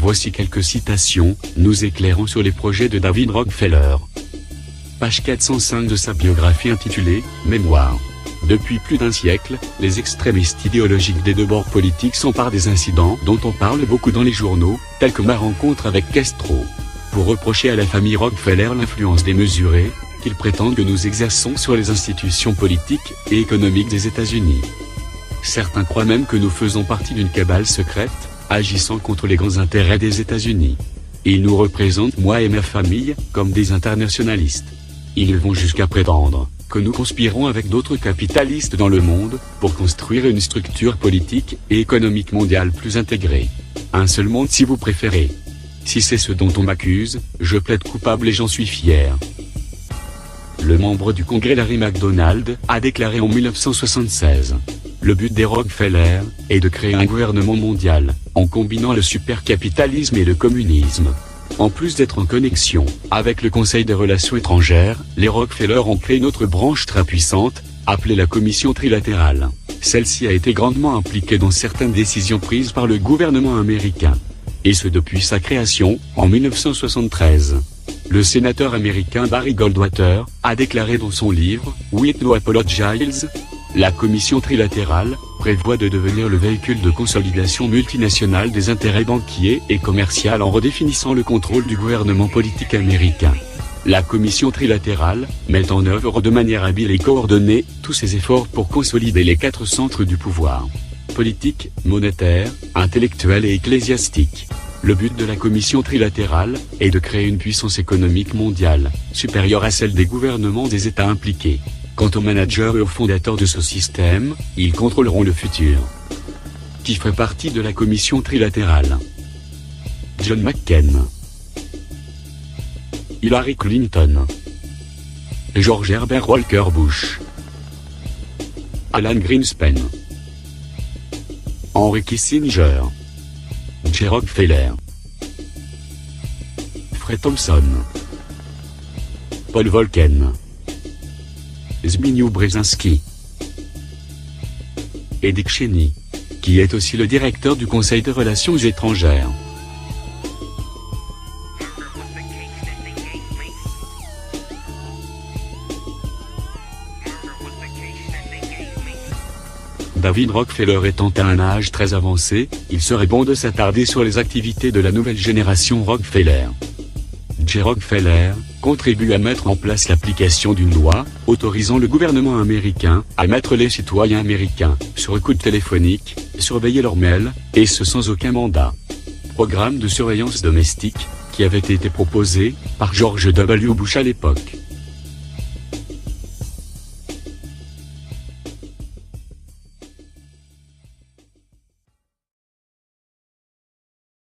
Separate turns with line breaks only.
Voici quelques citations, nous éclairant sur les projets de David Rockefeller. Page 405 de sa biographie intitulée « Mémoire ». Depuis plus d'un siècle, les extrémistes idéologiques des deux bords politiques s'emparent des incidents dont on parle beaucoup dans les journaux, tels que ma rencontre avec Castro. Pour reprocher à la famille Rockefeller l'influence démesurée qu'ils prétendent que nous exerçons sur les institutions politiques et économiques des États-Unis. Certains croient même que nous faisons partie d'une cabale secrète, agissant contre les grands intérêts des États-Unis. Ils nous représentent, moi et ma famille, comme des internationalistes. Ils vont jusqu'à prétendre que nous conspirons avec d'autres capitalistes dans le monde pour construire une structure politique et économique mondiale plus intégrée. Un seul monde si vous préférez. Si c'est ce dont on m'accuse, je plaide coupable et j'en suis fier. Le membre du Congrès Larry McDonald a déclaré en 1976. Le but des Rockefeller est de créer un gouvernement mondial, en combinant le supercapitalisme et le communisme. En plus d'être en connexion avec le Conseil des Relations étrangères, les Rockefeller ont créé une autre branche très puissante, appelée la Commission trilatérale. Celle-ci a été grandement impliquée dans certaines décisions prises par le gouvernement américain. Et ce depuis sa création, en 1973. Le sénateur américain Barry Goldwater a déclaré dans son livre « With No Apologies », la Commission trilatérale prévoit de devenir le véhicule de consolidation multinationale des intérêts banquiers et commerciaux en redéfinissant le contrôle du gouvernement politique américain. La Commission trilatérale met en œuvre de manière habile et coordonnée tous ses efforts pour consolider les 4 centres du pouvoir: politique, monétaire, intellectuel et ecclésiastique. Le but de la Commission trilatérale est de créer une puissance économique mondiale, supérieure à celle des gouvernements des États impliqués. Quant aux managers et aux fondateurs de ce système, ils contrôleront le futur. Qui ferait partie de la Commission trilatérale? John McCain, Hillary Clinton, George Herbert Walker Bush, Alan Greenspan, Henry Kissinger, J. Rockefeller, Fred Thompson, Paul Volcker, Zbigniew Brzezinski et Dick Cheney, qui est aussi le directeur du Conseil des Relations étrangères. David Rockefeller étant à un âge très avancé, il serait bon de s'attarder sur les activités de la nouvelle génération Rockefeller. J. Rockefeller contribue à mettre en place l'application d'une loi autorisant le gouvernement américain à mettre les citoyens américains sur écoute téléphonique, surveiller leurs mails, et ce sans aucun mandat. Programme de surveillance domestique qui avait été proposé par George W. Bush à l'époque.